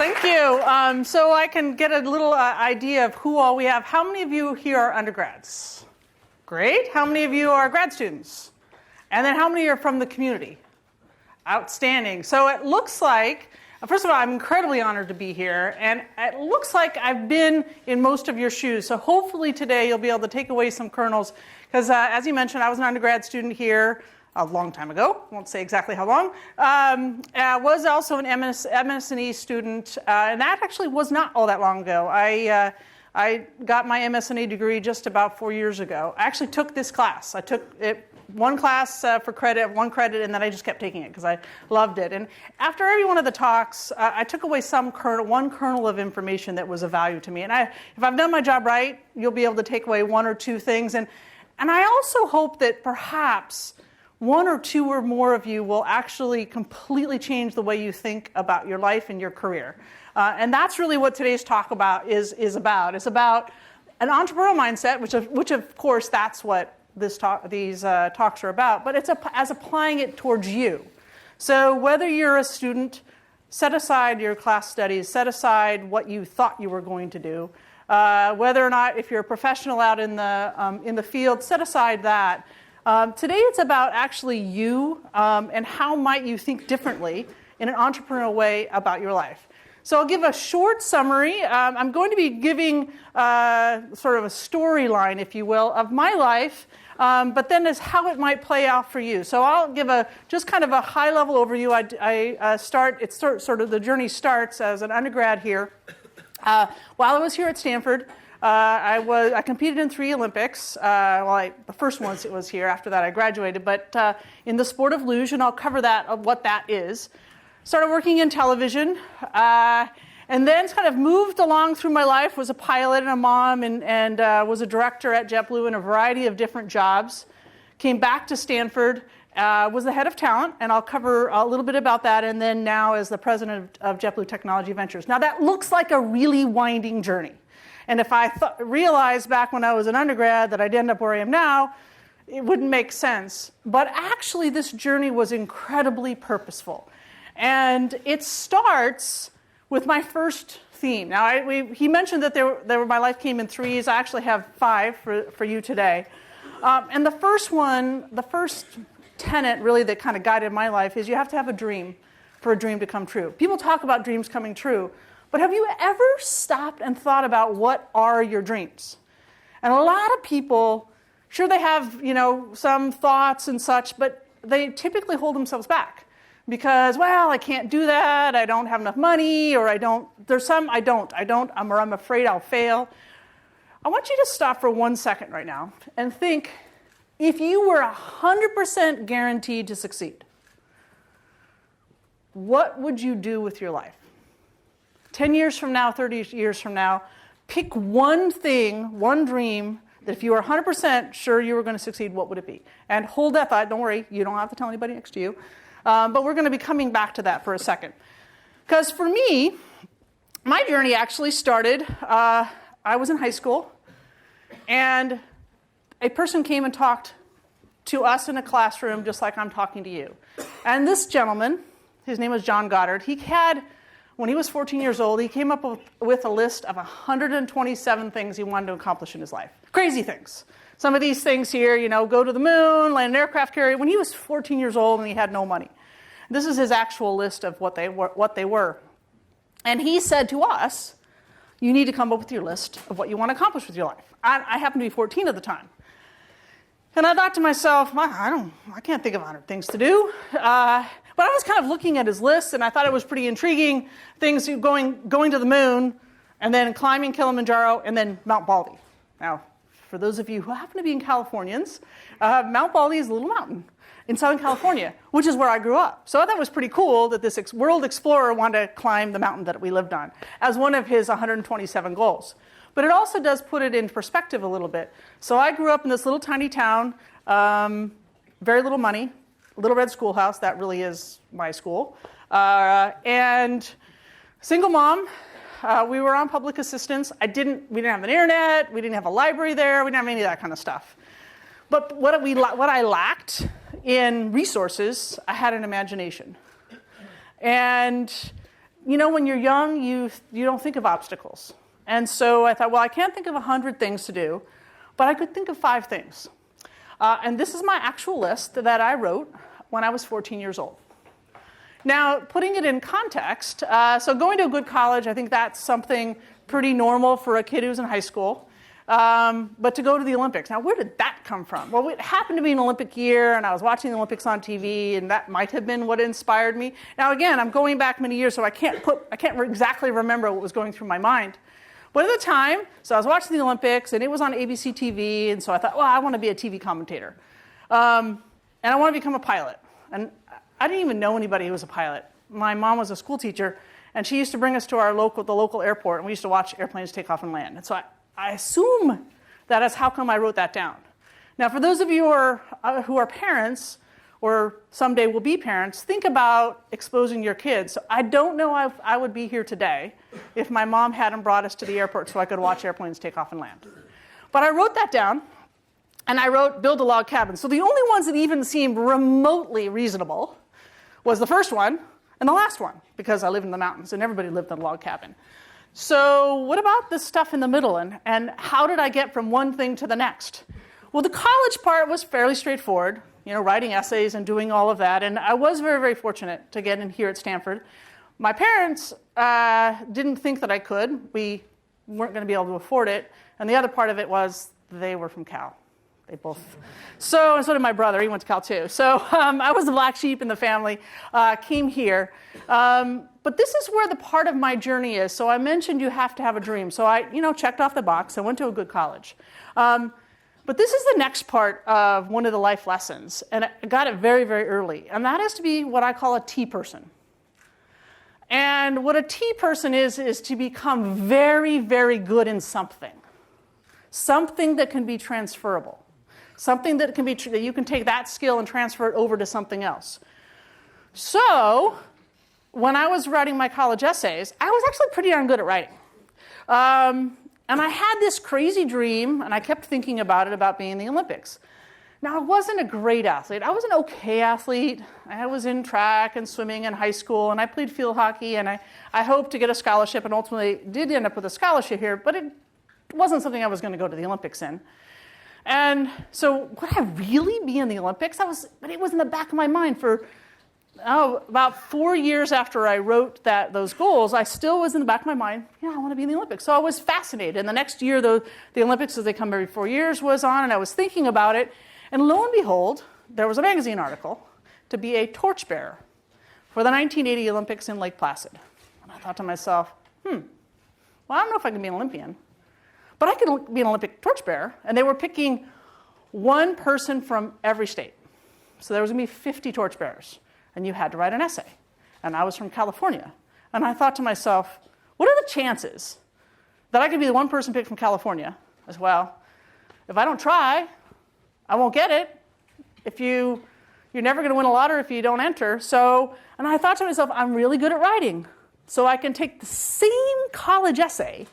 Thank you. So I can get a little idea of who all we have. How many of you here are undergrads? Great. How many of you are grad students? And then how many are from the community? Outstanding. So it looks like, first of all, I'm incredibly honored to be here. And it looks like I've been in most of your shoes. So hopefully today you'll be able to take away some kernels. Because as you mentioned, I was an undergrad student here a long time ago. I won't say exactly how long. I was also an MS&E student. And that actually was not all that long ago. I got my MS&E degree just about 4 years ago. I actually took this class. I took it one class for credit, one credit, and then I just kept taking it because I loved it. And after every one of the talks, I took away one kernel of information that was of value to me. And if I've done my job right, you'll be able to take away one or two things. And I also hope that perhaps one or two or more of you will actually completely change the way you think about your life and your career. And that's really what today's talk is about. It's about an entrepreneurial mindset, which of course that's what these talks are about, but it's as applying it towards you. So whether you're a student, set aside your class studies, set aside what you thought you were going to do. Whether or not, if you're a professional out in the field, set aside that. Today it's about actually you and how might you think differently in an entrepreneurial way about your life. So I'll give a short summary. I'm going to be giving sort of a storyline, if you will, of my life, but then as how it might play out for you. So I'll give just kind of a high-level overview. The journey starts as an undergrad here. While I was here at Stanford, I competed in 3 Olympics. The first one was here. After that, I graduated. But in the sport of luge, and I'll cover what that is. Started working in television, and then kind of moved along through my life. Was a pilot and a mom, and was a director at JetBlue in a variety of different jobs. Came back to Stanford. Was the head of talent, and I'll cover a little bit about that, and then now as the president of JetBlue Technology Ventures. Now that looks like a really winding journey. And if I realized back when I was an undergrad that I'd end up where I am now, it wouldn't make sense. But actually this journey was incredibly purposeful. And it starts with my first theme. Now he mentioned that my life came in 3s. I actually have 5 for you today. And the first tenet really that kind of guided my life is you have to have a dream for a dream to come true. People talk about dreams coming true, but have you ever stopped and thought about what are your dreams? And a lot of people, sure they have, some thoughts and such, but they typically hold themselves back because, well, I can't do that, I don't have enough money, or I'm afraid I'll fail. I want you to stop for 1 second right now and think, if you were 100% guaranteed to succeed, what would you do with your life? 10 years from now, 30 years from now, pick one thing, one dream, that if you were 100% sure you were going to succeed, what would it be? And hold that thought. Don't worry. You don't have to tell anybody next to you. But we're going to be coming back to that for a second. Because for me, my journey actually started, I was in high school, and a person came and talked to us in a classroom just like I'm talking to you. And this gentleman, his name was John Goddard, when he was 14 years old, he came up with a list of 127 things he wanted to accomplish in his life. Crazy things. Some of these things here, go to the moon, land an aircraft carrier, when he was 14 years old and he had no money. This is his actual list of what they were. And he said to us, you need to come up with your list of what you want to accomplish with your life. I happened to be 14 at the time. And I thought to myself, I can't think of 100 things to do. But I was kind of looking at his list, and I thought it was pretty intriguing. Things going to the moon, and then climbing Kilimanjaro, and then Mount Baldy. Now, for those of you who happen to be in Californians, Mount Baldy is a little mountain in Southern California, which is where I grew up. So I thought it was pretty cool that this world explorer wanted to climb the mountain that we lived on as one of his 127 goals. But it also does put it in perspective a little bit. So I grew up in this little tiny town, very little money, Little Red Schoolhouse, that really is my school. And single mom, we were on public assistance. We didn't have an internet, we didn't have a library there, we didn't have any of that kind of stuff. But what I lacked in resources, I had an imagination. And when you're young, you don't think of obstacles. And so I thought, well, I can't think of 100 things to do, but I could think of 5 things. And this is my actual list that I wrote when I was 14 years old. Now, putting it in context, so going to a good college, I think that's something pretty normal for a kid who's in high school. But to go to the Olympics, now where did that come from? Well, it happened to be an Olympic year, and I was watching the Olympics on TV, and that might have been what inspired me. Now, again, I'm going back many years, so I can't exactly remember what was going through my mind. But at the time, so I was watching the Olympics, and it was on ABC TV, and so I thought, well, I want to be a TV commentator. And I want to become a pilot. And I didn't even know anybody who was a pilot. My mom was a school teacher, and she used to bring us to the local airport, and we used to watch airplanes take off and land. And so I assume that is how come I wrote that down. Now, for those of you who are parents, or someday will be parents, think about exposing your kids. So I don't know if I would be here today if my mom hadn't brought us to the airport so I could watch airplanes take off and land. But I wrote that down, and I wrote build a log cabin. So the only ones that even seemed remotely reasonable was the first one and the last one, because I live in the mountains and everybody lived in a log cabin. So what about this stuff in the middle, and how did I get from one thing to the next? Well, the college part was fairly straightforward, writing essays and doing all of that, and I was very, very fortunate to get in here at Stanford. My parents didn't think that I could. We weren't going to be able to afford it, and the other part of it was they were from Cal. They both. And so did my brother. He went to Cal too. So I was the black sheep in the family, came here. But this is where the part of my journey is. So I mentioned you have to have a dream. So I, checked off the box. I went to a good college. But this is the next part of one of the life lessons. And I got it very, very early. And that is to be what I call a T person. And what a T person is to become very, very good in something. Something that can be transferable. Something that that you can take that skill and transfer it over to something else. So when I was writing my college essays, I was actually pretty darn good at writing. And I had this crazy dream, and I kept thinking about it, about being in the Olympics. Now, I wasn't a great athlete. I was an okay athlete. I was in track and swimming in high school, and I played field hockey, and I hoped to get a scholarship, and ultimately did end up with a scholarship here, but it wasn't something I was going to go to the Olympics in. And so would I really be in the Olympics? But it was in the back of my mind for about 4 years after I wrote those goals. I still was in the back of my mind, I want to be in the Olympics. So I was fascinated. And the next year, the Olympics, as they come every 4 years, was on, and I was thinking about it. And lo and behold, there was a magazine article to be a torchbearer for the 1980 Olympics in Lake Placid. And I thought to myself, well, I don't know if I can be an Olympian. But I could be an Olympic torchbearer, and they were picking one person from every state. So there was going to be 50 torchbearers, and you had to write an essay. And I was from California. And I thought to myself, what are the chances that I could be the one person picked from California as well? If I don't try, I won't get it. You're never going to win a lottery if you don't enter. And I thought to myself, I'm really good at writing. So I can take the same college essay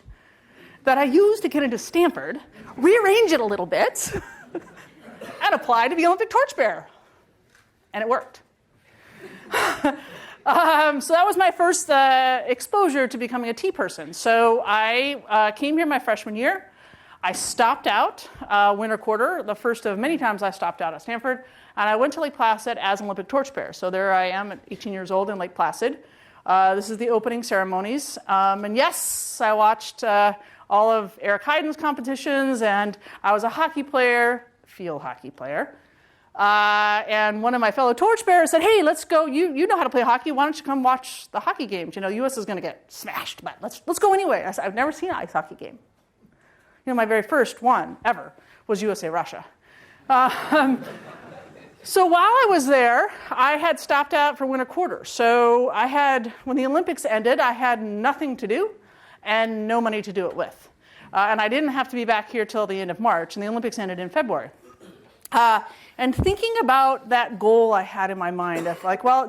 that I used to get into Stanford, rearrange it a little bit, and apply to be Olympic torchbearer. And it worked. So that was my first exposure to becoming a T person. So I came here my freshman year. I stopped out winter quarter, the first of many times I stopped out at Stanford, and I went to Lake Placid as an Olympic torchbearer. So there I am at 18 years old in Lake Placid. This is the opening ceremonies. And yes, I watched all of Eric Heiden's competitions, and I was a hockey player, field hockey player. And one of my fellow torchbearers said, hey, let's go. You know how to play hockey. Why don't you come watch the hockey games? The U.S. is going to get smashed, but let's go anyway. I said, I've never seen an ice hockey game. My very first one ever was USA-Russia. So while I was there, I had stopped out for winter quarter. So when the Olympics ended, I had nothing to do and no money to do it with. And I didn't have to be back here till the end of March, and the Olympics ended in February. And thinking about that goal I had in my mind of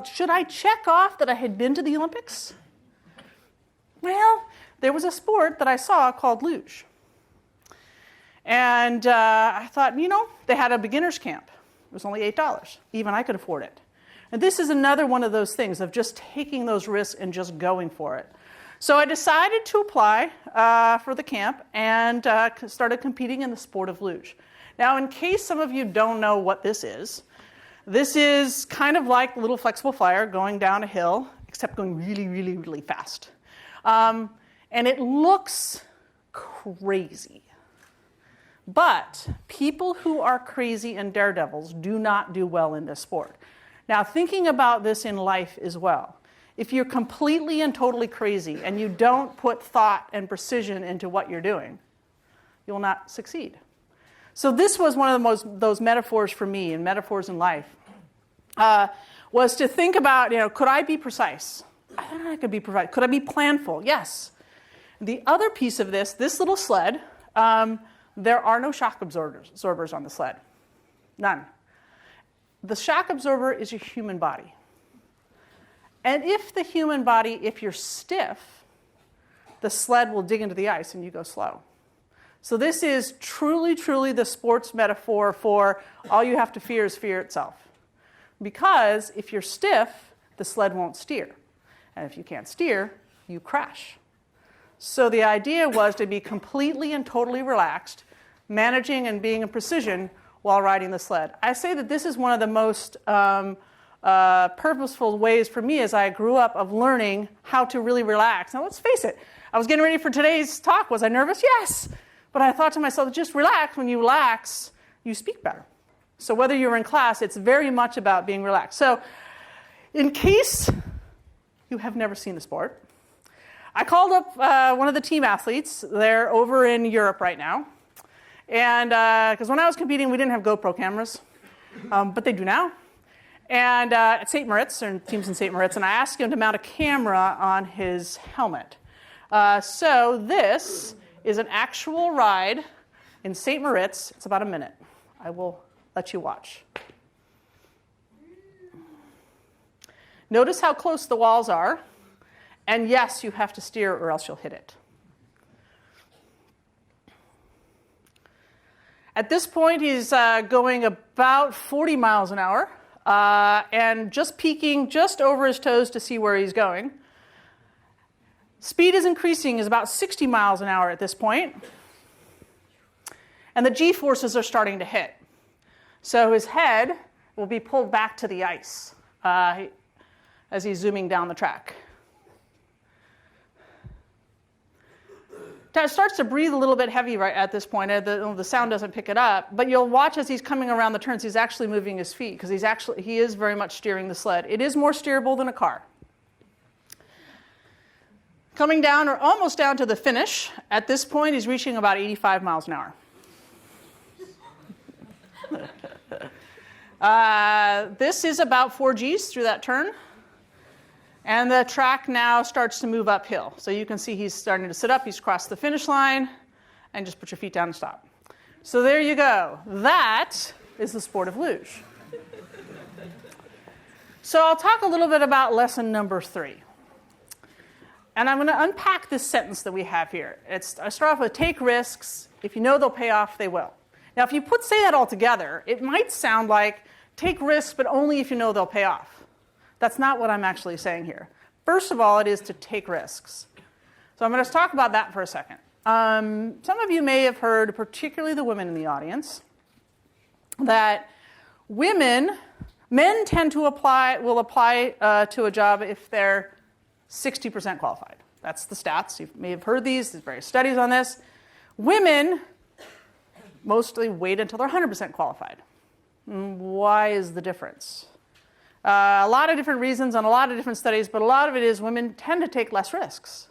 should I check off that I had been to the Olympics? Well, there was a sport that I saw called luge. And I thought, they had a beginner's camp. It was only $8. Even I could afford it. And this is another one of those things of just taking those risks and just going for it. So I decided to apply for the camp and started competing in the sport of luge. Now, in case some of you don't know what this is kind of like a little flexible flyer going down a hill, except going really, really, really fast. And it looks crazy. But people who are crazy and daredevils do not do well in this sport. Now, thinking about this in life as well, if you're completely and totally crazy and you don't put thought and precision into what you're doing, you'll not succeed. So this was one of those metaphors for me, and metaphors in life, was to think about, could I be precise? I thought I could be precise. Could I be planful? Yes. The other piece of this little sled, there are no shock absorbers on the sled. None. The shock absorber is your human body. And if you're stiff, the sled will dig into the ice and you go slow. So this is truly, truly the sports metaphor for all you have to fear is fear itself. Because if you're stiff, the sled won't steer. And if you can't steer, you crash. So the idea was to be completely and totally relaxed, managing and being in precision while riding the sled. I say that this is one of the most purposeful ways for me as I grew up of learning how to really relax. Now, let's face it. I was getting ready for today's talk. Was I nervous? Yes. But I thought to myself, just relax. When you relax, you speak better. So whether you're in class, it's very much about being relaxed. So in case you have never seen the sport, I called up one of the team athletes. They're over in Europe right now. And because when I was competing, we didn't have GoPro cameras, but they do now. And at St. Moritz, or teams in St. Moritz, and I asked him to mount a camera on his helmet. So this is an actual ride in St. Moritz. It's about a minute. I will let you watch. Notice how close the walls are. And yes, you have to steer or else you'll hit it. At this point, he's going about 40 miles an hour and just peeking just over his toes to see where he's going. Speed is increasing, is about 60 miles an hour at this point. And the G-forces are starting to hit. So his head will be pulled back to the ice as he's zooming down the track. It starts to breathe a little bit heavy right at this point. The sound doesn't pick it up, but you'll watch as he's coming around the turns, he's actually moving his feet because he is very much steering the sled. It is more steerable than a car. Coming down or almost down to the finish, at this point he's reaching about 85 miles an hour. This is about 4 Gs through that turn. And the track now starts to move uphill. So you can see he's starting to sit up. He's crossed the finish line. And just put your feet down and stop. So there you go. That is the sport of luge. So I'll talk a little bit about lesson number 3. And I'm going to unpack this sentence that we have here. I start off with take risks. If you know they'll pay off, they will. Now, if you say that all together, it might sound like take risks, but only if you know they'll pay off. That's not what I'm actually saying here. First of all, it is to take risks. So I'm going to talk about that for a second. Some of you may have heard, particularly the women in the audience, that men tend to will apply to a job if they're 60% qualified. That's the stats. You may have heard these. There's various studies on this. Women mostly wait until they're 100% qualified. Why is the difference? A lot of different reasons and a lot of different studies, but a lot of it is women tend to take less risks,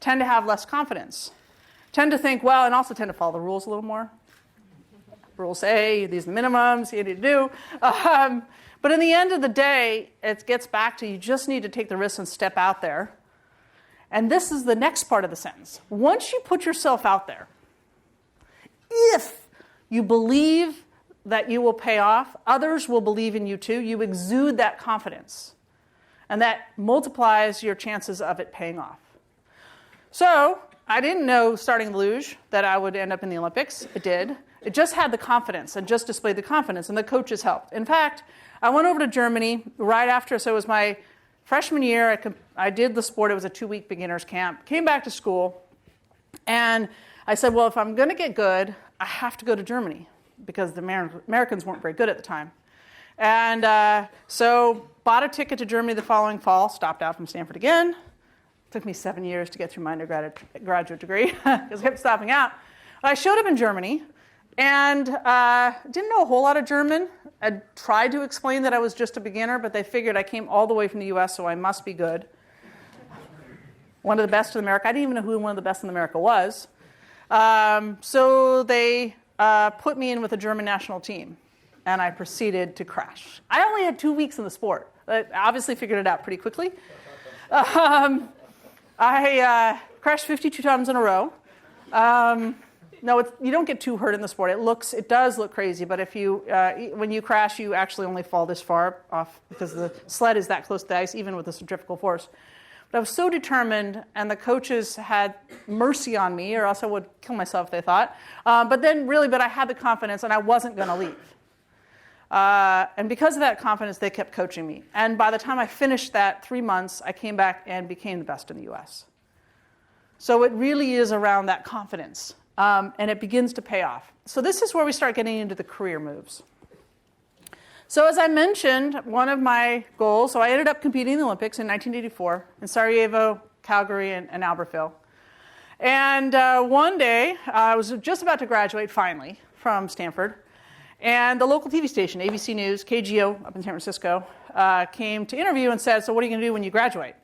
tend to have less confidence, tend to think, and also tend to follow the rules a little more. Rules say, these are the minimums, you need to do. But in the end of the day, it gets back to you just need to take the risk and step out there. And this is the next part of the sentence. Once you put yourself out there, if you believe that you will pay off, others will believe in you too. You exude that confidence. And that multiplies your chances of it paying off. So I didn't know starting luge that I would end up in the Olympics. It did. It just had the confidence and just displayed the confidence, and the coaches helped. In fact, I went over to Germany right after, so it was my freshman year. I did the sport. It was a 2-week beginner's camp. Came back to school, and I said, well, if I'm going to get good, I have to go to Germany, because the Americans weren't very good at the time. And so bought a ticket to Germany the following fall, stopped out from Stanford again. It took me 7 years to get through my undergraduate degree because I kept stopping out. I showed up in Germany and didn't know a whole lot of German. I tried to explain that I was just a beginner, but they figured I came all the way from the US, so I must be good. One of the best in America. I didn't even know who one of the best in America was. So they put me in with the German national team, and I proceeded to crash. I only had 2 weeks in the sport. I obviously figured it out pretty quickly. I crashed 52 times in a row. No, you don't get too hurt in the sport. It does look crazy, but if you, when you crash, you actually only fall this far off because the sled is that close to the ice, even with the centrifugal force. But I was so determined, and the coaches had mercy on me, or else I would kill myself, they thought. But I had the confidence, and I wasn't going to leave. And because of that confidence, they kept coaching me. And by the time I finished that 3 months, I came back and became the best in the US. So it really is around that confidence. And it begins to pay off. So this is where we start getting into the career moves. So as I mentioned, one of my goals, so I ended up competing in the Olympics in 1984 in Sarajevo, Calgary, and Albertville. And one day, I was just about to graduate finally from Stanford. And the local TV station, ABC News, KGO up in San Francisco, came to interview and said, so what are you going to do when you graduate?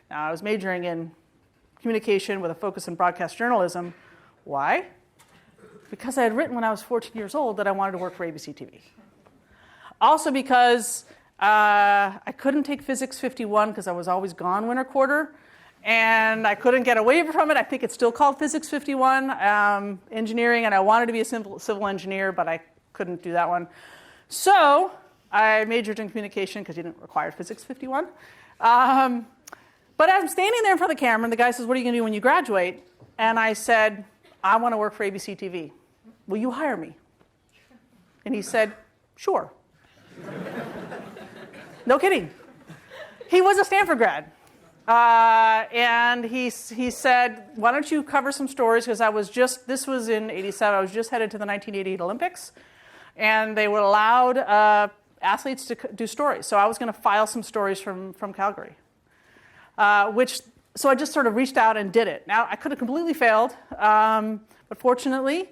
Now, I was majoring in communication with a focus in broadcast journalism. Why? Because I had written when I was 14 years old that I wanted to work for ABC TV. Also because I couldn't take Physics 51 because I was always gone winter quarter. And I couldn't get a waiver from it. I think it's still called Physics 51, engineering, and I wanted to be a civil engineer, but I couldn't do that one. So I majored in communication because you didn't require Physics 51. But I'm standing there in front of the camera, and the guy says, what are you going to do when you graduate? And I said, I want to work for ABC TV. Will you hire me? And he said, sure. No kidding. He was a Stanford grad. And he said, why don't you cover some stories? Because this was in 87, I was just headed to the 1988 Olympics. And they would allowed athletes to do stories. So I was going to file some stories from Calgary. So I just sort of reached out and did it. Now, I could have completely failed. But fortunately,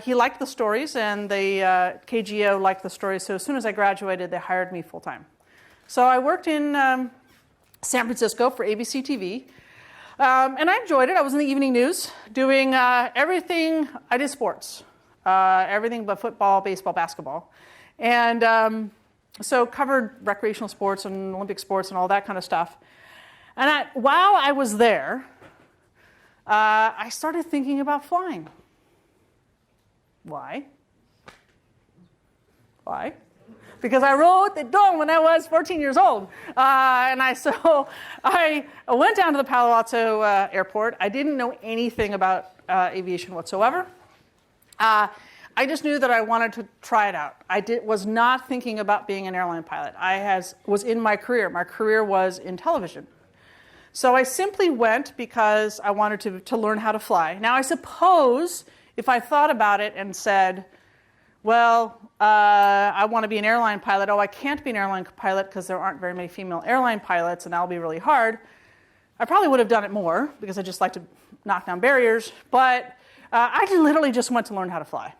he liked the stories, and the KGO liked the stories. So as soon as I graduated, they hired me full time. So I worked in San Francisco for ABC TV. And I enjoyed it. I was in the evening news doing everything. I did sports, everything but football, baseball, basketball. And so covered recreational sports and Olympic sports and all that kind of stuff. And while I was there, I started thinking about flying. Why? Because I wrote the dome when I was 14 years old. So I went down to the Palo Alto airport. I didn't know anything about aviation whatsoever. I just knew that I wanted to try it out. Was not thinking about being an airline pilot. Was in my career. My career was in television. So I simply went because I wanted to learn how to fly. Now, I suppose if I thought about it and said, well, I want to be an airline pilot. Oh, I can't be an airline pilot because there aren't very many female airline pilots, and that'll be really hard. I probably would have done it more because I just like to knock down barriers. But I literally just went to learn how to fly.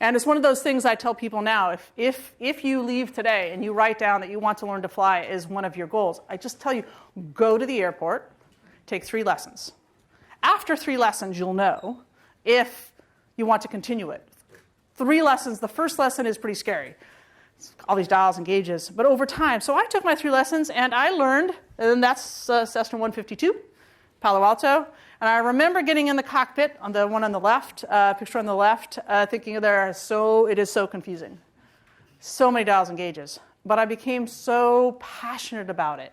And it's one of those things I tell people now. If you leave today and you write down that you want to learn to fly as one of your goals, I just tell you, go to the airport, take 3 lessons. After 3 lessons, you'll know if you want to continue it. 3 lessons. The first lesson is pretty scary. It's all these dials and gauges. But over time, so I took my 3 lessons, and I learned, and that's Cessna 152, Palo Alto. And I remember getting in the cockpit, on the one on the left, picture on the left, thinking it is so confusing. So many dials and gauges. But I became so passionate about it.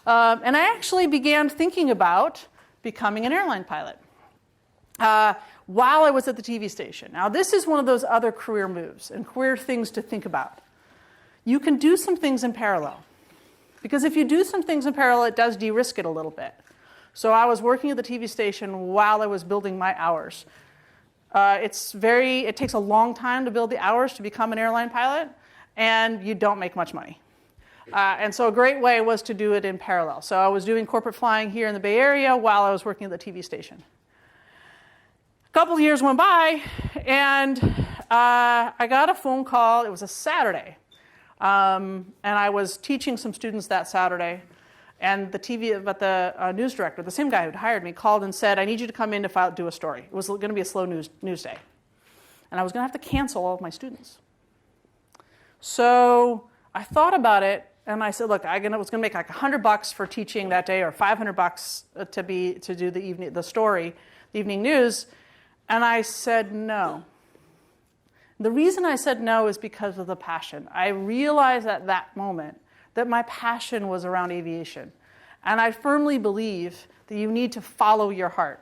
And I actually began thinking about becoming an airline pilot. while I was at the TV station. Now, this is one of those other career moves and career things to think about. You can do some things in parallel. Because if you do some things in parallel, it does de-risk it a little bit. So I was working at the TV station while I was building my hours. It takes a long time to build the hours to become an airline pilot, and you don't make much money. And so a great way was to do it in parallel. So I was doing corporate flying here in the Bay Area while I was working at the TV station. A couple of years went by, and I got a phone call. It was a Saturday. And I was teaching some students that Saturday, and the news director, the same guy who'd hired me, called and said, "I need you to come in to do a story." It was going to be a slow news day, and I was going to have to cancel all of my students. So I thought about it, and I said, "Look, I was going to make like $100 for teaching that day, or $500 to do the story, the evening news," and I said no. The reason I said no is because of the passion. I realized at that moment that my passion was around aviation. And I firmly believe that you need to follow your heart.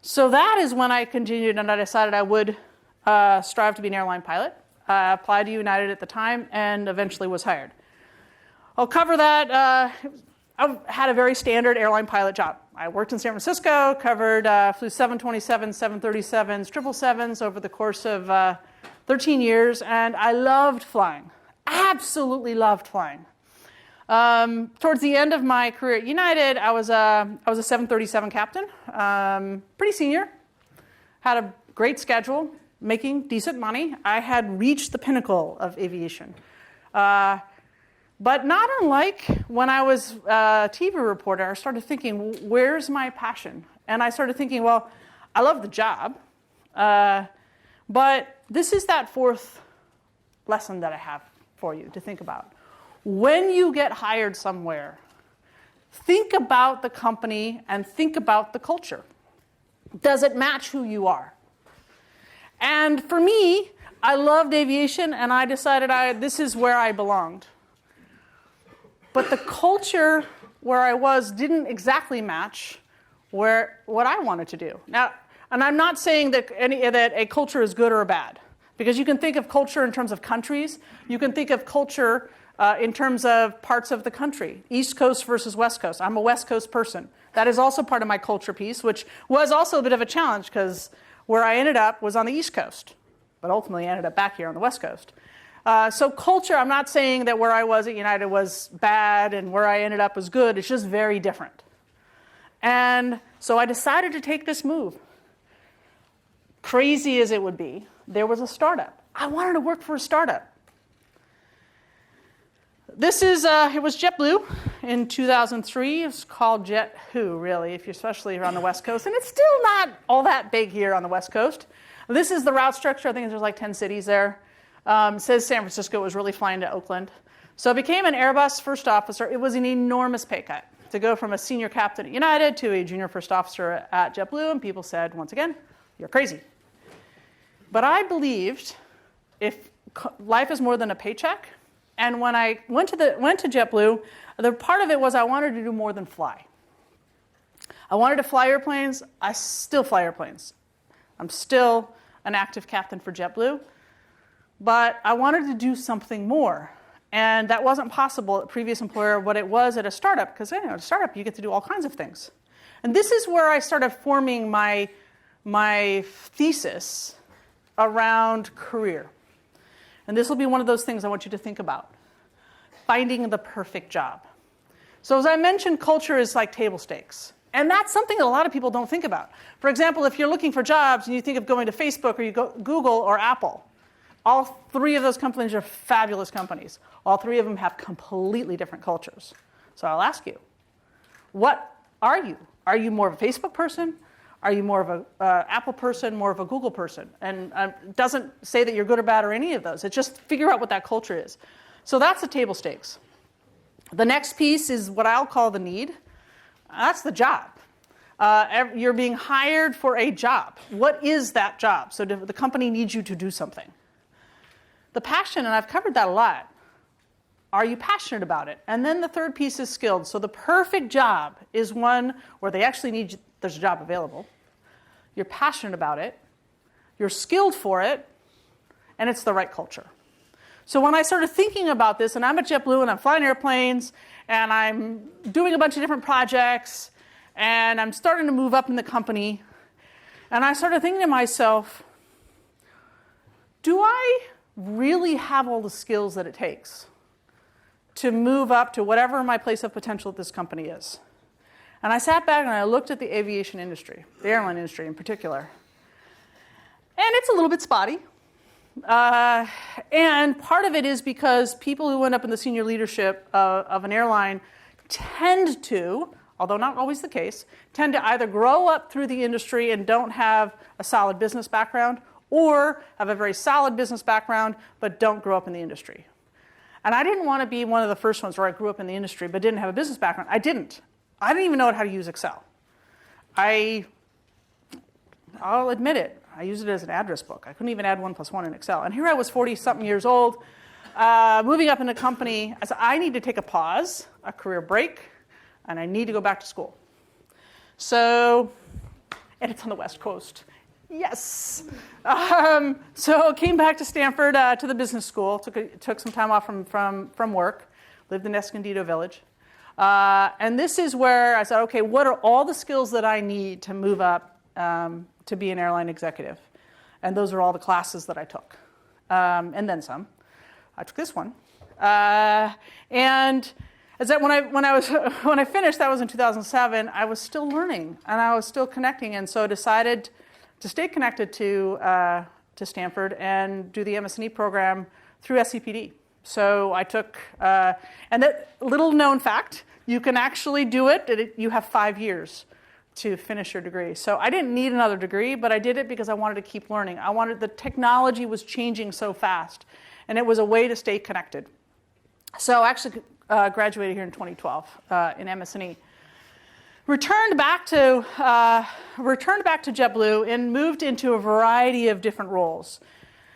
So that is when I continued, and I decided I would strive to be an airline pilot. I applied to United at the time and eventually was hired. I'll cover that. I had a very standard airline pilot job. I worked in San Francisco, flew 727s, 737s, 777s over the course of 13 years, and I loved flying. Absolutely loved flying. Towards the end of my career at United, I was a 737 captain, pretty senior, had a great schedule, making decent money. I had reached the pinnacle of aviation. But not unlike when I was a TV reporter, I started thinking, where's my passion? And I started thinking, well, I love the job, but this is that fourth lesson that I have for you to think about. When you get hired somewhere, think about the company and think about the culture. Does it match who you are? And for me, I loved aviation, and I decided this is where I belonged. But the culture where I was didn't exactly match what I wanted to do. Now, and I'm not saying that a culture is good or bad, because you can think of culture in terms of countries. You can think of culture in terms of parts of the country, East Coast versus West Coast. I'm a West Coast person. That is also part of my culture piece, which was also a bit of a challenge because where I ended up was on the East Coast, but ultimately I ended up back here on the West Coast. So culture, I'm not saying that where I was at United was bad and where I ended up was good. It's just very different. And so I decided to take this move. Crazy as it would be, there was a startup. I wanted to work for a startup. It was JetBlue in 2003. It's called JetWho, really, especially if you're on the West Coast. And it's still not all that big here on the West Coast. This is the route structure. I think there's like 10 cities there. It says San Francisco was really flying to Oakland. So I became an Airbus first officer. It was an enormous pay cut to go from a senior captain at United to a junior first officer at JetBlue. And people said, once again, you're crazy. But I believed if life is more than a paycheck, and when I went to JetBlue, the part of it was I wanted to do more than fly. I wanted to fly airplanes. I still fly airplanes. I'm still an active captain for JetBlue. But I wanted to do something more. And that wasn't possible at a previous employer, what it was at a startup, because at a startup you get to do all kinds of things. And this is where I started forming my thesis around career. And this will be one of those things I want you to think about. Finding the perfect job. So as I mentioned, culture is like table stakes. And that's something that a lot of people don't think about. For example, if you're looking for jobs and you think of going to Facebook or you go Google or Apple, all three of those companies are fabulous companies. All three of them have completely different cultures. So I'll ask you, what are you? Are you more of a Facebook person? Are you more of an Apple person, more of a Google person? And it doesn't say that you're good or bad or any of those. It's just figure out what that culture is. So that's the table stakes. The next piece is what I'll call the need. That's the job. You're being hired for a job. What is that job? So the company needs you to do something. The passion, and I've covered that a lot. Are you passionate about it? And then the third piece is skilled. So the perfect job is one where they actually need you, there's a job available. you're passionate about it, you're skilled for it, and it's the right culture. So when I started thinking about this, and I'm at JetBlue and I'm flying airplanes, and I'm doing a bunch of different projects, and I'm starting to move up in the company, and I started thinking to myself, do I really have all the skills that it takes to move up to whatever my place of potential at this company is? And I sat back and I looked at the aviation industry, the airline industry in particular. And it's a little bit spotty. And part of it is because people who end up in the senior leadership of an airline tend to, although not always the case, tend to either grow up through the industry and don't have a solid business background, or have a very solid business background but don't grow up in the industry. And I didn't want to be one of the first ones where I grew up in the industry but didn't have a business background. I didn't even know how to use Excel. I'll admit it. I used it as an address book. I couldn't even add 1 + 1 in Excel. And here I was 40-something years old, moving up in a company. I said, I need to take a pause, a career break, and I need to go back to school. So, and it's on the West Coast. Yes. So came back to Stanford to the business school. Took some time off from work. Lived in Escondido Village. And this is where I said, okay, what are all the skills that I need to move up to be an airline executive? And those are all the classes that I took, and then some. I took this one, and as that when I finished, that was in 2007. I was still learning and I was still connecting, and so I decided to stay connected to Stanford and do the MS&E program through SCPD. So I took, and that little known fact, you can actually do it. You have 5 years to finish your degree. So I didn't need another degree, but I did it because I wanted to keep learning. The technology was changing so fast, and it was a way to stay connected. So I actually graduated here in 2012 in MS&E. Returned back to JetBlue and moved into a variety of different roles.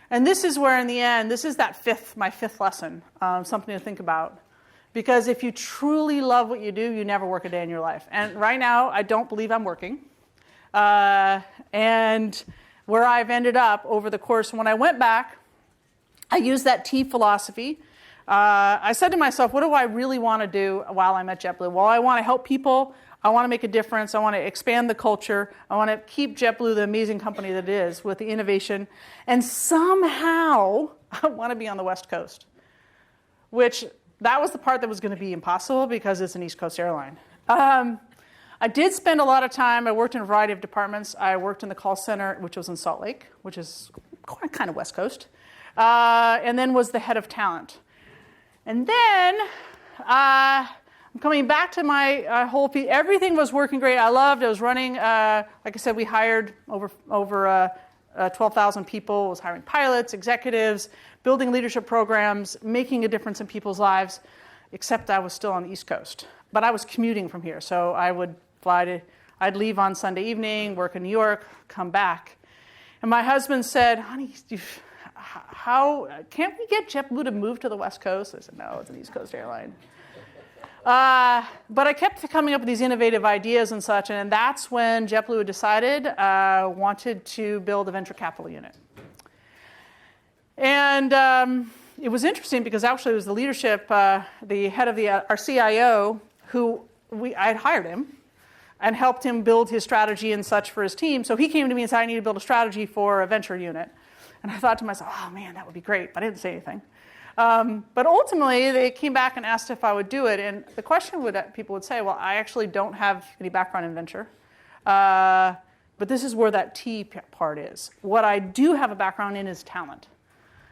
And this is where, in the end, this is my fifth lesson, something to think about. Because if you truly love what you do, you never work a day in your life. And right now, I don't believe I'm working. And where I've ended up over the course, when I went back, I used that T philosophy. I said to myself, what do I really want to do while I'm at JetBlue? Well, I want to help people. I want to make a difference. I want to expand the culture. I want to keep JetBlue the amazing company that it is with the innovation. And somehow, I want to be on the West Coast, which that was the part that was going to be impossible because it's an East Coast airline. I did spend a lot of time. I worked in a variety of departments. I worked in the call center, which was in Salt Lake, which is kind of West Coast, and then was the head of talent. And then I'm coming back to my whole piece. Everything was working great. I was running, like I said, we hired over 12,000 people. I was hiring pilots, executives, building leadership programs, making a difference in people's lives, except I was still on the East Coast. But I was commuting from here, so I would I'd leave on Sunday evening, work in New York, come back. And my husband said, honey, how can't we get JetBlue to move to the West Coast? I said, no, it's an East Coast airline. But I kept coming up with these innovative ideas and such, and that's when JetBlue decided wanted to build a venture capital unit. And it was interesting because actually it was the leadership, the head of our CIO, who I had hired him and helped him build his strategy and such for his team. So he came to me and said, I need to build a strategy for a venture unit. And I thought to myself, oh man, that would be great, but I didn't say anything. But ultimately, they came back and asked if I would do it. And the question people would say, well, I actually don't have any background in venture. But this is where that T part is. What I do have a background in is talent.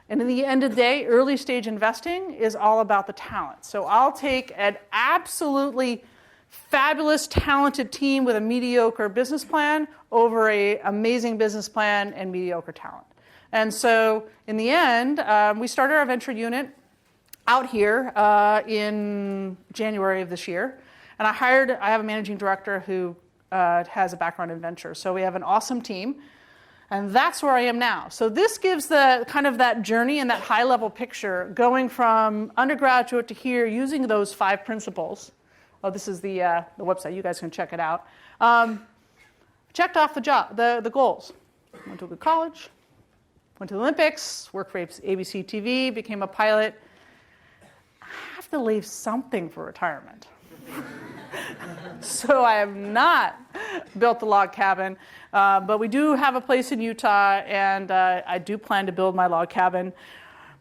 And in the end of the day, early stage investing is all about the talent. So I'll take an absolutely fabulous, talented team with a mediocre business plan over an amazing business plan and mediocre talent. And so in the end, we started our venture unit out here in January of this year. And I have a managing director who has a background in venture. So we have an awesome team. And that's where I am now. So this gives the kind of that journey and that high-level picture going from undergraduate to here using those 5 principles. Oh, this is the website. You guys can check it out. Checked off the goals. Went to a good college, went to the Olympics, worked for ABC TV, became a pilot. I have to leave something for retirement. So I have not built the log cabin, but we do have a place in Utah, and I do plan to build my log cabin.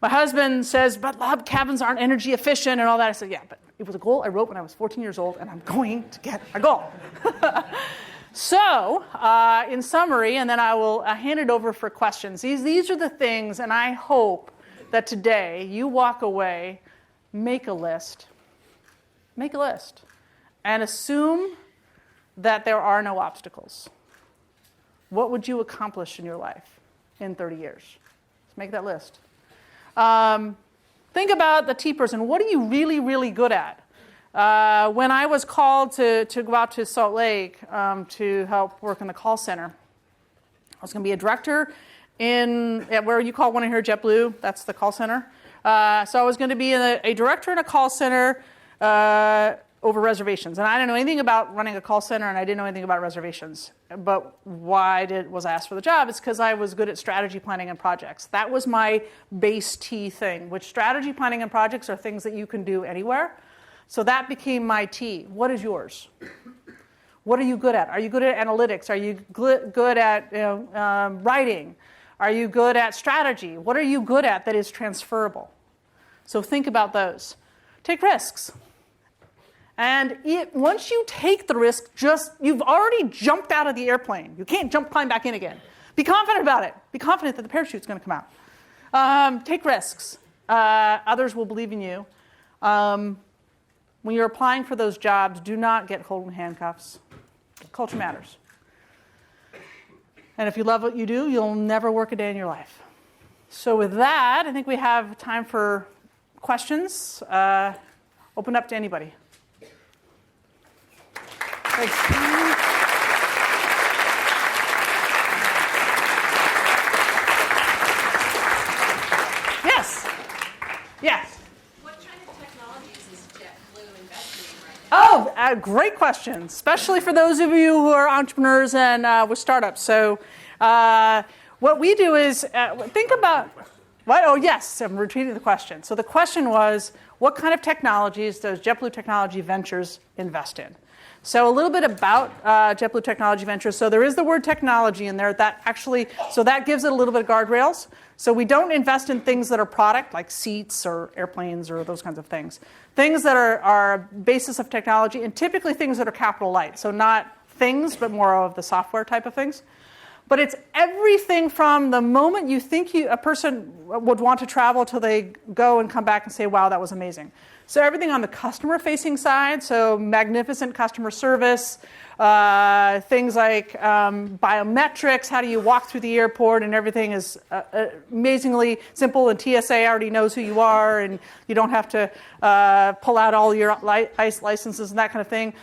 My husband says, but log cabins aren't energy efficient and all that. I said, yeah, but it was a goal I wrote when I was 14 years old, and I'm going to get a goal. So, in summary, and then I will hand it over for questions. These are the things, and I hope that today you walk away, make a list, and assume that there are no obstacles. What would you accomplish in your life in 30 years? Let's make that list. Think about the T person. What are you really, really good at? When I was called to go out to Salt Lake to help work in the call center, I was going to be a director at where you call one in here JetBlue. That's the call center. So I was going to be a director in a call center over reservations. And I didn't know anything about running a call center, and I didn't know anything about reservations. But why was I asked for the job? It's because I was good at strategy planning and projects. That was my base T thing, which strategy planning and projects are things that you can do anywhere. So that became my T. What is yours? What are you good at? Are you good at analytics? Are you good at writing? Are you good at strategy? What are you good at that is transferable? So think about those. Take risks. And once you take the risk, you've already jumped out of the airplane. You can't climb back in again. Be confident about it. Be confident that the parachute's going to come out. Take risks. Others will believe in you. When you're applying for those jobs, do not get holding handcuffs. Culture matters. And if you love what you do, you'll never work a day in your life. So with that, I think we have time for questions. Open up to anybody. Thanks. Yes. Yes. What kind of technologies is JetBlue investing in right now? Oh, great question, especially for those of you who are entrepreneurs and with startups. So what we do is think about, what? Oh, yes, I'm repeating the question. So the question was, what kind of technologies does JetBlue Technology Ventures invest in? So a little bit about JetBlue Technology Ventures. So there is the word technology in there. So that gives it a little bit of guardrails. So we don't invest in things that are product, like seats or airplanes or those kinds of things. Things that are basis of technology, and typically things that are capital light. So not things, but more of the software type of things. But it's everything from the moment you think a person would want to travel till they go and come back and say, wow, that was amazing. So everything on the customer-facing side, so magnificent customer service, things like biometrics, how do you walk through the airport, and everything is amazingly simple, and TSA already knows who you are, and you don't have to pull out all your ICE licenses and that kind of thing.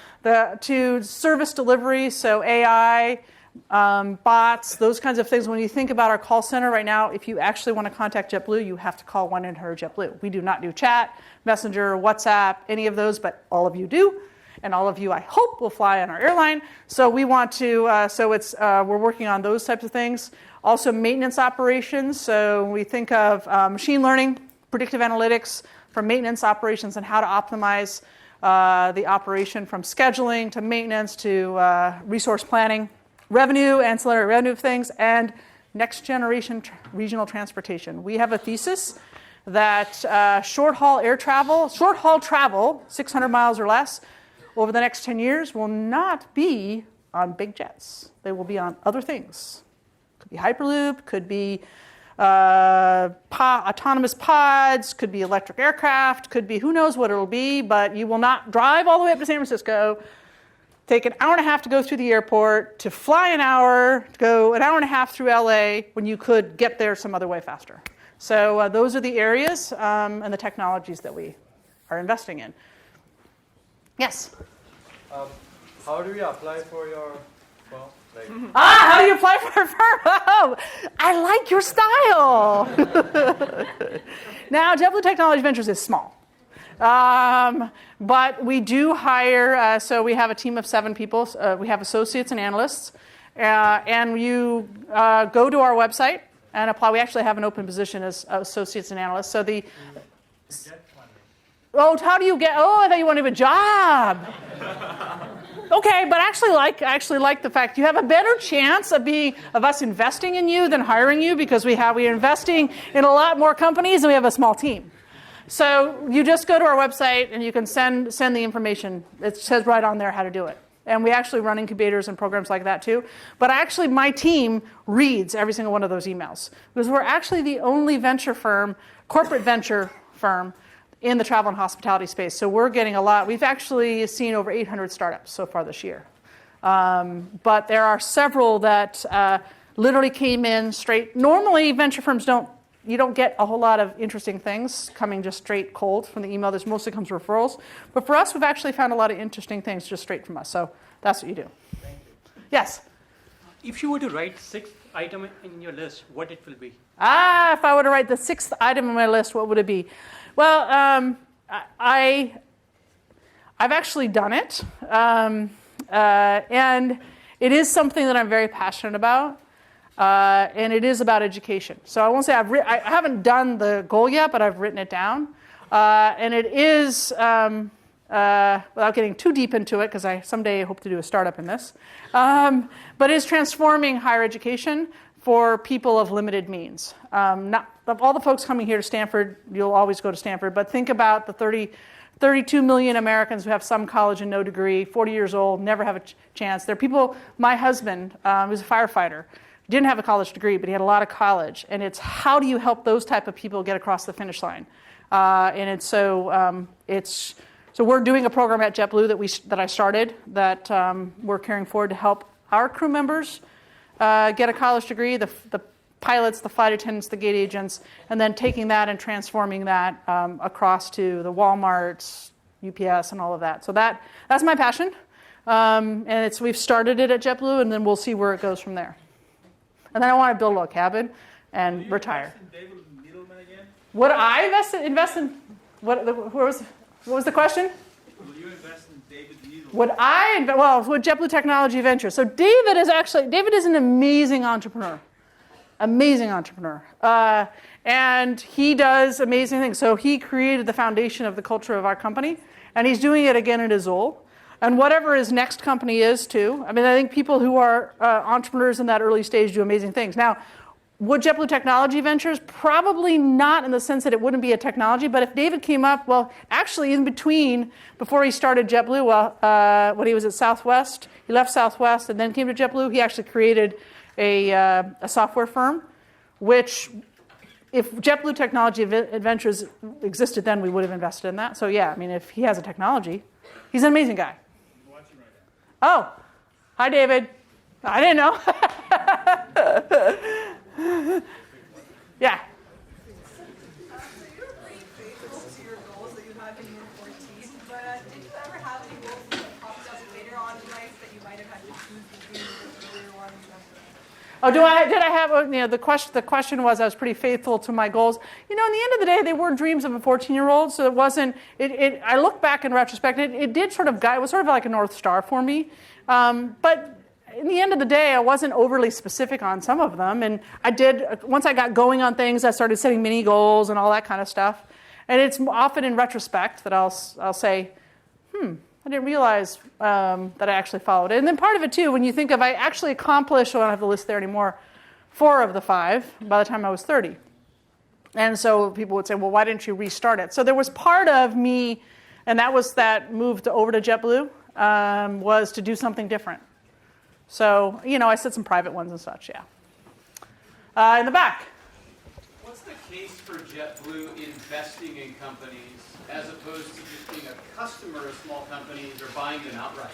To service delivery, so AI, bots, those kinds of things. When you think about our call center right now, if you actually want to contact JetBlue, you have to call 1-800-JetBlue. We do not do chat, Messenger, WhatsApp, any of those, but all of you do. And all of you, I hope, will fly on our airline. So we want to, we're working on those types of things. Also maintenance operations. So we think of machine learning, predictive analytics for maintenance operations and how to optimize the operation from scheduling to maintenance to resource planning. Revenue, ancillary revenue things, and next generation regional transportation. We have a thesis that short-haul travel, 600 miles or less, over the next 10 years will not be on big jets. They will be on other things. Could be Hyperloop, could be autonomous pods, could be electric aircraft, could be who knows what it'll be, but you will not drive all the way up to San Francisco, take an hour and a half to go through the airport, to fly an hour, to go an hour and a half through LA when you could get there some other way faster. So those are the areas and the technologies that we are investing in. Yes? How do you apply for your firm? How do you apply for a firm? Oh, I like your style. Now, JetBlue Technology Ventures is small. But we do hire, so we have a team of 7 people. We have associates and analysts. and you go to our website and apply. We actually have an open position as associates and analysts. So how do you get? Oh, I thought you wanted a job. Okay, but I actually like the fact you have a better chance of us investing in you than hiring you, because we are investing in a lot more companies and we have a small team. So you just go to our website and you can send the information. It says right on there how to do it. And we actually run incubators and programs like that too. But actually my team reads every single one of those emails, because we're actually the only corporate venture firm in the travel and hospitality space. So we're getting a lot. We've actually seen over 800 startups so far this year. But there are several that literally came in straight. Normally venture firms you don't get a whole lot of interesting things coming just straight cold from the email. This mostly comes from referrals. But for us, we've actually found a lot of interesting things just straight from us. So that's what you do. Thank you. Yes? If you were to write 6th item in your list, what it will be? If I were to write the 6th item on my list, what would it be? Well, I've actually done it. And it is something that I'm very passionate about. And it is about education. So I won't say I haven't done the goal yet, but I've written it down. And it is, without getting too deep into it, because I someday hope to do a startup in this, but is transforming higher education for people of limited means. Not of all the folks coming here to Stanford, you'll always go to Stanford, but think about the 32 million Americans who have some college and no degree, 40 years old, never have a chance. There are people, my husband was a firefighter, didn't have a college degree, but he had a lot of college. And it's how do you help those type of people get across the finish line? So we're doing a program at JetBlue that I started that we're carrying forward to help our crew members get a college degree, the pilots, the flight attendants, the gate agents, and then taking that and transforming that across to the Walmarts, UPS, and all of that. So that's my passion. And we've started it at JetBlue, and then we'll see where it goes from there. And then I want to build a little cabin and retire. Would I invest in what was the question? Will you invest in David Needle? With JetBlue Technology Ventures. So David is an amazing entrepreneur. And he does amazing things. So he created the foundation of the culture of our company, and he's doing it again at Azul. And whatever his next company is, too. I mean, I think people who are entrepreneurs in that early stage do amazing things. Now, would JetBlue Technology Ventures? Probably not, in the sense that it wouldn't be a technology. But if David came up, actually in between, before he started JetBlue, when he was at Southwest, he left Southwest and then came to JetBlue, he actually created a software firm, which if JetBlue Technology Ventures existed then, we would have invested in that. So yeah, I mean, if he has a technology, he's an amazing guy. Oh, hi, David. I didn't know. Yeah. So you were pretty faithful to your goals that you had when you were 14, but did you ever have any goals that popped up later on in life that you might have had to choose between the earlier ones? Oh, did I have, the question was I was pretty faithful to my goals. In the end of the day, they were dreams of a 14-year-old, so it wasn't, I look back in retrospect, it did sort of guide, it was sort of like a North Star for me. But in the end of the day, I wasn't overly specific on some of them. And once I got going on things, I started setting mini goals and all that kind of stuff. And it's often in retrospect that I'll say, I didn't realize that I actually followed it. And then part of it, too, when you think of I actually accomplished, I don't have the list there anymore, 4 of the 5 by the time I was 30. And so people would say, well, why didn't you restart it? So there was part of me, and that was that move over to JetBlue, was to do something different. So, I said some private ones and such, yeah. In the back. What's the case for JetBlue investing in companies as opposed to just being a customer of small companies or buying them outright?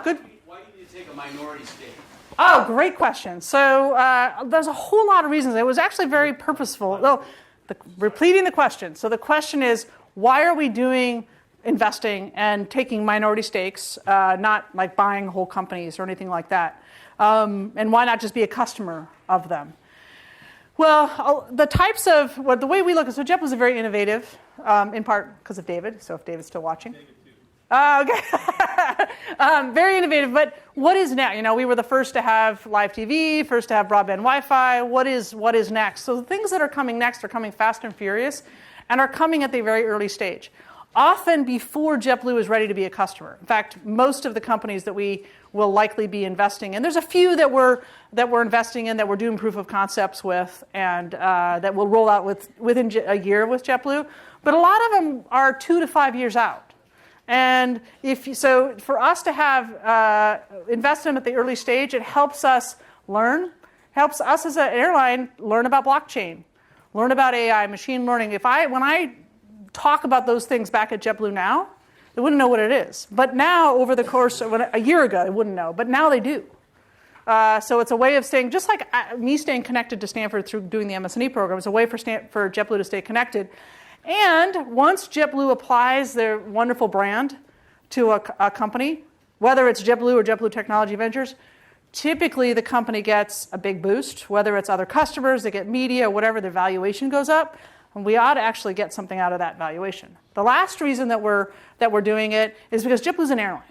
Good. Why do you need to take a minority stake? Oh, great question. So there's a whole lot of reasons. It was actually very purposeful. Well, repeating the question. So the question is, why are we doing investing and taking minority stakes, not like buying whole companies or anything like that? And why not just be a customer of them? Well, the way we look at, so JetBlue is very innovative, in part because of David. So if David's still watching. David too. Okay. Very innovative. But what is next? You know, we were the first to have live TV, first to have broadband Wi-Fi. What is next? So the things that are coming next are coming fast and furious and are coming at the very early stage, often before JetBlue is ready to be a customer. In fact, most of the companies that we will likely be investing in, there's a few that we're investing in that we're doing proof of concepts with and that will roll out within a year with JetBlue. But a lot of them are 2 to 5 years out. And so for us to have invest in them at the early stage, it helps us learn, helps us as an airline learn about blockchain, learn about AI, machine learning. When I talk about those things back at JetBlue now, they wouldn't know what it is. But now, over the course of a year ago, they wouldn't know. But now they do. So it's a way of staying, just like me staying connected to Stanford through doing the MS&E program, it's a way for JetBlue to stay connected. And once JetBlue applies their wonderful brand to a company, whether it's JetBlue or JetBlue Technology Ventures, typically the company gets a big boost, whether it's other customers, they get media, whatever, their valuation goes up. And we ought to actually get something out of that valuation. The last reason that we're doing it is because JetBlue's an airline.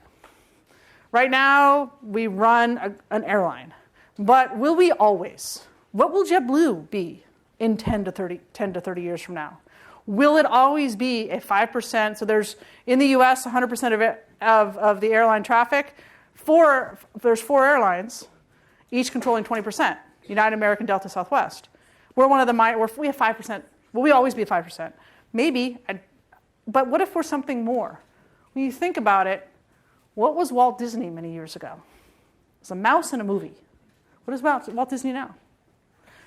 Right now, we run an airline. But will we always? What will JetBlue be in 10 to 30 years from now? Will it always be a 5%? So there's, in the US, 100% of the airline traffic. There's 4 airlines, each controlling 20%. United, American, Delta, Southwest. We're one of the, we have 5%. Will we always be 5%? Maybe. But what if we're something more? When you think about it, what was Walt Disney many years ago? It was a mouse in a movie. What is Walt Disney now?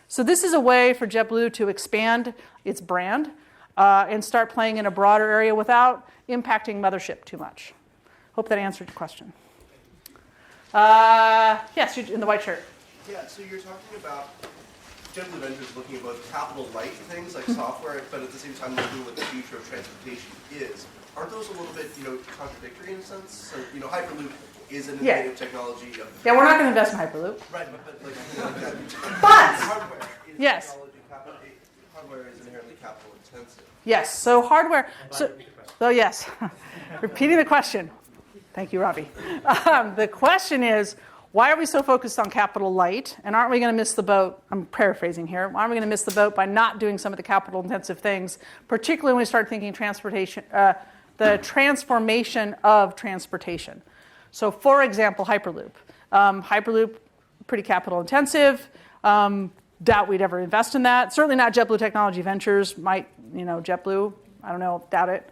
So this is a way for JetBlue to expand its brand and start playing in a broader area without impacting Mothership too much. Hope that answered your question. Yes, you're in the white shirt. Yeah, so you're talking about JetBlue Ventures looking about capital light things like software, but at the same time looking at what the future of transportation is. Aren't those a little bit, contradictory in a sense? So, Hyperloop is an innovative technology. Yeah, we're not going to invest in Hyperloop. Right, but like But hardware is yes. Hardware is inherently capital intensive. Yes. So hardware. So yes. Repeating the question. Thank you, Robbie. The question is, why are we so focused on capital light? And aren't we going to miss the boat? I'm paraphrasing here. Why are we going to miss the boat by not doing some of the capital intensive things, particularly when we start thinking transportation, the transformation of transportation? So, for example, Hyperloop. Hyperloop, pretty capital intensive. Doubt we'd ever invest in that. Certainly not JetBlue Technology Ventures. Might, JetBlue. I don't know. Doubt it.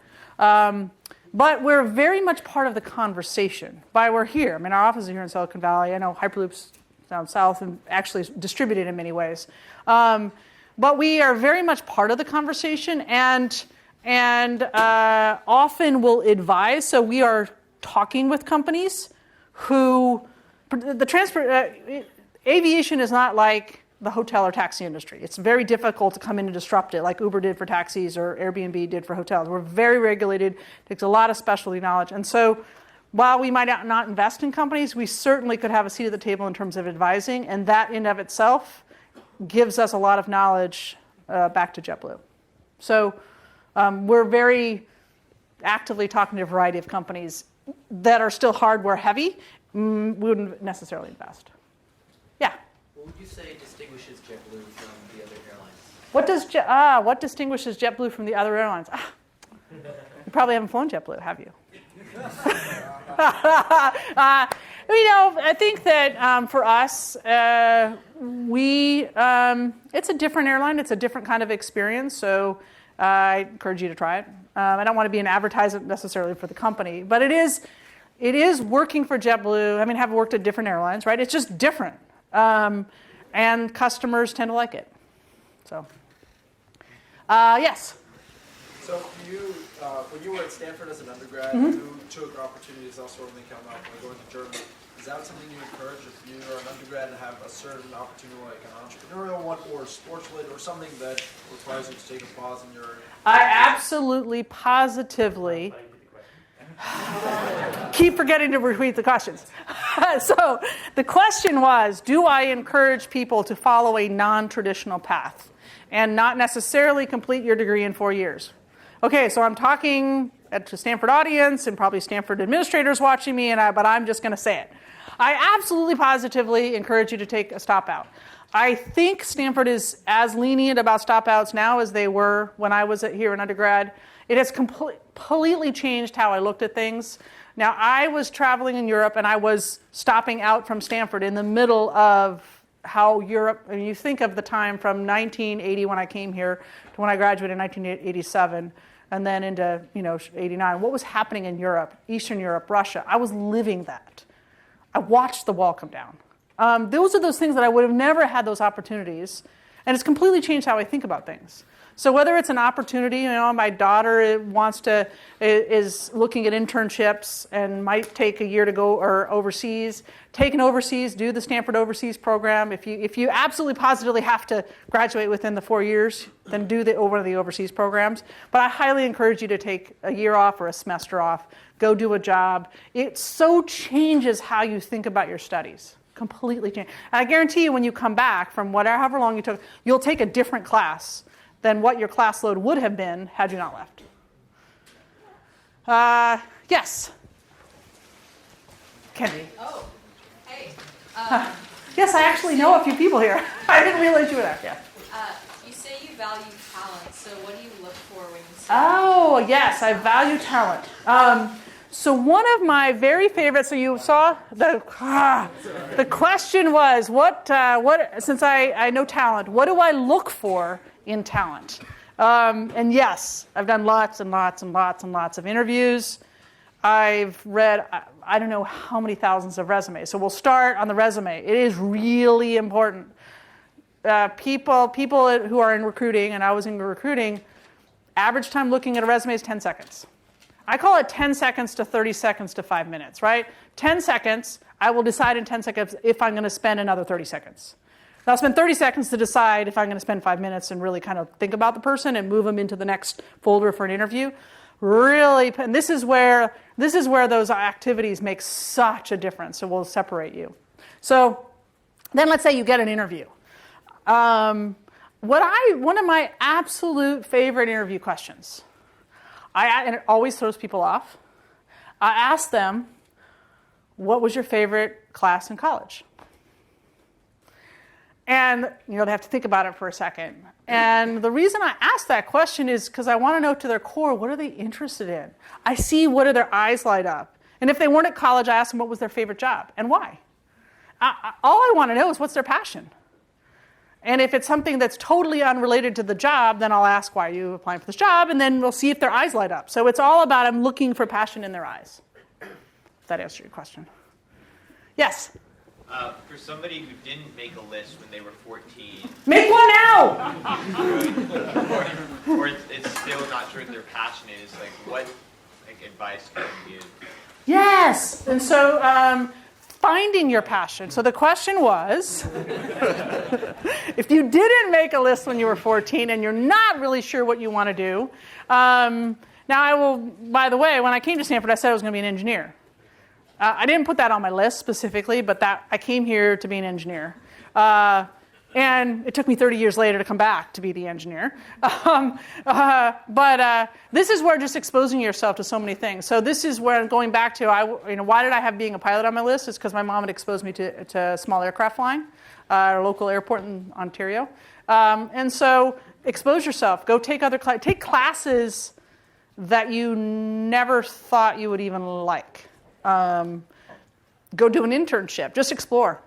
But we're very much part of the conversation. Why we're here. I mean, our office is here in Silicon Valley. I know Hyperloop's down south and actually distributed in many ways. But we are very much part of the conversation and often will advise. So we are talking with companies who aviation is not like the hotel or taxi industry. It's very difficult to come in and disrupt it like Uber did for taxis or Airbnb did for hotels. We're very regulated. It takes a lot of specialty knowledge. And so while we might not invest in companies, we certainly could have a seat at the table in terms of advising. And that in of itself gives us a lot of knowledge back to JetBlue. So we're very actively talking to a variety of companies that are still hardware heavy. We wouldn't necessarily invest. Yeah? What would you say distinguishes JetBlue from the other airlines? What distinguishes JetBlue from the other airlines? You probably haven't flown JetBlue, have you? I think that for us, it's a different airline. It's a different kind of experience. So I encourage you to try it. I don't want to be an advertisement necessarily for the company, but it is working for JetBlue. I mean, have worked at different airlines, right? It's just different. And customers tend to like it. So, yes. So you, when you were at Stanford as an undergrad, you took opportunities elsewhere when they come up, like going to Germany. Is that something you encourage if you are an undergrad and have a certain opportunity, like an entrepreneurial one or sports-related, or something that requires you to take a pause in your... I absolutely, positively... Keep forgetting to repeat the questions. So the question was, do I encourage people to follow a non-traditional path and not necessarily complete your degree in 4 years? Okay, so I'm talking to Stanford audience and probably Stanford administrators watching me, but I'm just going to say it. I absolutely positively encourage you to take a stop out. I think Stanford is as lenient about stop outs now as they were when I was here in undergrad. It has completely changed how I looked at things. Now, I was traveling in Europe, and I was stopping out from Stanford in the middle of how Europe, I mean, you think of the time from 1980 when I came here to when I graduated in 1987, and then into 89. What was happening in Europe, Eastern Europe, Russia? I was living that. I watched the wall come down. Those are those things that I would have never had those opportunities, and it's completely changed how I think about things. So whether it's an opportunity, my daughter is looking at internships and might take a year to go or overseas. Take an overseas, do the Stanford Overseas Program. If you absolutely positively have to graduate within the 4 years, then do one of the overseas programs. But I highly encourage you to take a year off or a semester off. Go do a job. It so changes how you think about your studies. Completely change. And I guarantee you when you come back from however long you took, you'll take a different class than what your class load would have been had you not left. Yes? Kennedy. Oh, hey. Yes, I actually know a few people here. I didn't realize you were there. Yeah. You say you value talent, so what do you look for when you say Oh, yes, I value talent. So one of my very favorite, so you saw the question was, since I know talent, what do I look for in talent? And yes, I've done lots and lots and lots and lots of interviews. I've read, I don't know how many thousands of resumes. So we'll start on the resume. It is really important. People who are in recruiting, and I was in recruiting, average time looking at a resume is 10 seconds. I call it 10 seconds to 30 seconds to 5 minutes, right? 10 seconds, I will decide in 10 seconds if I'm going to spend another 30 seconds. I'll spend 30 seconds to decide if I'm going to spend 5 minutes and really kind of think about the person and move them into the next folder for an interview. Really, and this is where those activities make such a difference. It will separate you. So then let's say you get an interview. One of my absolute favorite interview questions, and it always throws people off, I ask them, what was your favorite class in college? And they have to think about it for a second. And the reason I ask that question is because I want to know to their core, what are they interested in? I see what do their eyes light up. And if they weren't at college, I ask them what was their favorite job and why. All I want to know is what's their passion. And if it's something that's totally unrelated to the job, then I'll ask, why are you applying for this job? And then we'll see if their eyes light up. So it's all about I'm looking for passion in their eyes. If that answers your question. Yes? For somebody who didn't make a list when they were 14. Make one now! or it's still not sure what their passion is, what advice can you give? Yes! And so finding your passion. So the question was, if you didn't make a list when you were 14 and you're not really sure what you want to do, now I will, by the way, when I came to Stanford, I said I was going to be an engineer. I didn't put that on my list specifically, but I came here to be an engineer. And it took me 30 years later to come back to be the engineer. But this is where just exposing yourself to so many things. So this is where I'm going back to, why did I have being a pilot on my list? It's because my mom had exposed me to small aircraft flying at a local airport in Ontario. And so expose yourself. Go take take classes that you never thought you would even like. Go do an internship. Just explore.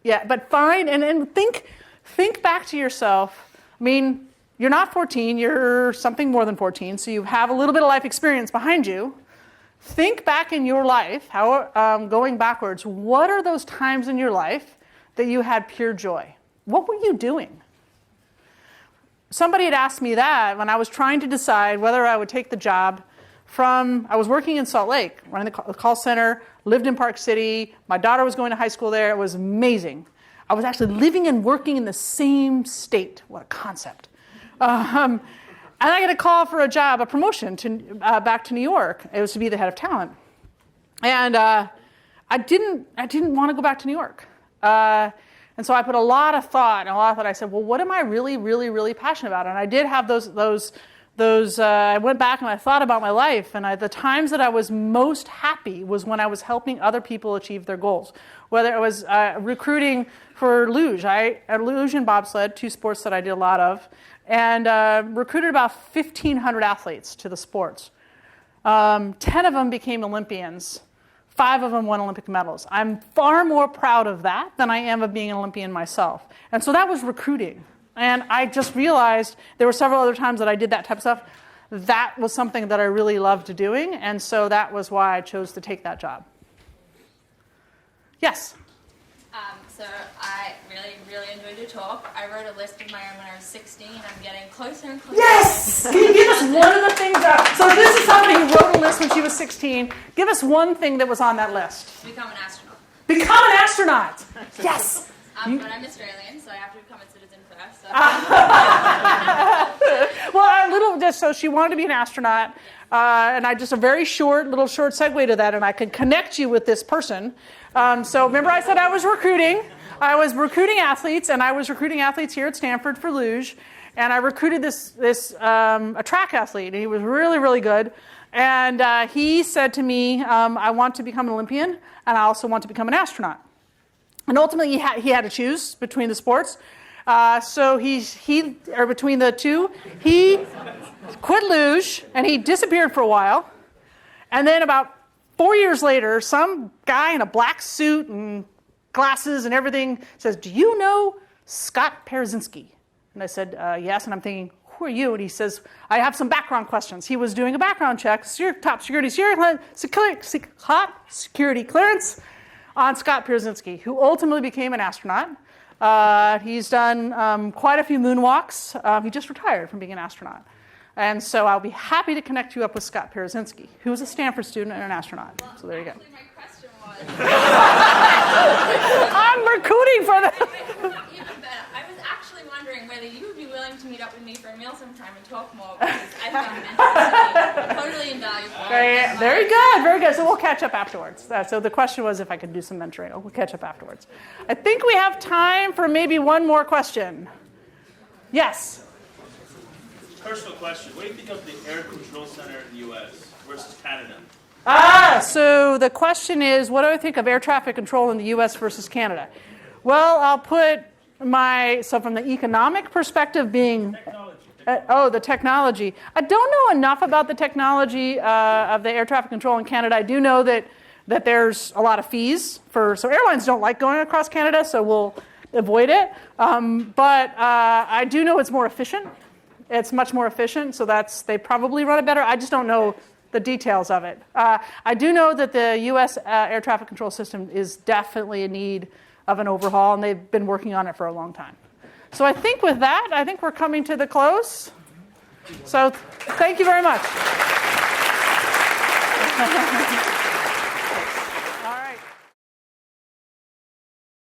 Yeah, but find and think back to yourself. I mean, you're not 14. You're something more than 14. So you have a little bit of life experience behind you. Think back in your life, going backwards. What are those times in your life that you had pure joy? What were you doing? Somebody had asked me that when I was trying to decide whether I would take the job. I was working in Salt Lake, running the call center, lived in Park City. My daughter was going to high school there. It was amazing. I was actually living and working in the same state. What a concept. And I got a call for a promotion back to New York. It was to be the head of talent. And I didn't want to go back to New York. And so I put a lot of thought. I said, well, what am I really, really, really passionate about? And I did have those I went back and I thought about my life, and the times that I was most happy was when I was helping other people achieve their goals. Whether it was recruiting for luge, luge and bobsled, 2 sports that I did a lot of, and recruited about 1,500 athletes to the sports. 10 of them became Olympians. 5 of them won Olympic medals. I'm far more proud of that than I am of being an Olympian myself. And so that was recruiting. And I just realized there were several other times that I did that type of stuff. That was something that I really loved doing, and so that was why I chose to take that job. Yes? So I really enjoyed your talk. I wrote a list of my own when I was 16. I'm getting closer and closer. Yes! Can you give us one of the things so this is somebody who wrote a list when she was 16. Give us one thing that was on that list. Become an astronaut. Become an astronaut! Yes! But I'm Australian, so I have to become a citizen first. So. Well, so she wanted to be an astronaut, and I just a very short segue to that, and I could connect you with this person. So remember I said I was recruiting. I was recruiting athletes, and I was recruiting athletes here at Stanford for luge, and I recruited a track athlete, and he was really, really good. And he said to me, I want to become an Olympian, and I also want to become an astronaut. And ultimately, he had to choose between the sports. So between the two, he quit luge, and he disappeared for a while. And then about 4 years later, some guy in a black suit and glasses and everything says, "Do you know Scott Parzynski?" And I said, "Yes." And I'm thinking, "Who are you?" And he says, "I have some background questions." He was doing a background check, top security clearance on Scott Parzynski, who ultimately became an astronaut. He's done quite a few moonwalks. He just retired from being an astronaut. And so I'll be happy to connect you up with Scott Parzynski, who is a Stanford student and an astronaut. Well, so there you go. Actually, my question was... I'm recruiting for them. Even better. I was actually wondering whether you would be willing to meet up with me for a meal sometime and talk more, because I found it totally invaluable. Very good, very good. So we'll catch up afterwards. So the question was if I could do some mentoring. We'll catch up afterwards. I think we have time for maybe one more question. Yes? Personal question. What do you think of the Air Control Center in the U.S. versus Canada? So the question is, what do I think of air traffic control in the U.S. versus Canada? Well, I'll put so from the economic perspective being... the technology. I don't know enough about the technology of the air traffic control in Canada. I do know that there's a lot of fees so airlines don't like going across Canada, so we'll avoid it. But I do know it's more efficient. It's much more efficient, so they probably run it better. I just don't know the details of it. I do know that the U.S. Air traffic control system is definitely in need of an overhaul, and they've been working on it for a long time. So I think with that, we're coming to the close. So thank you very much.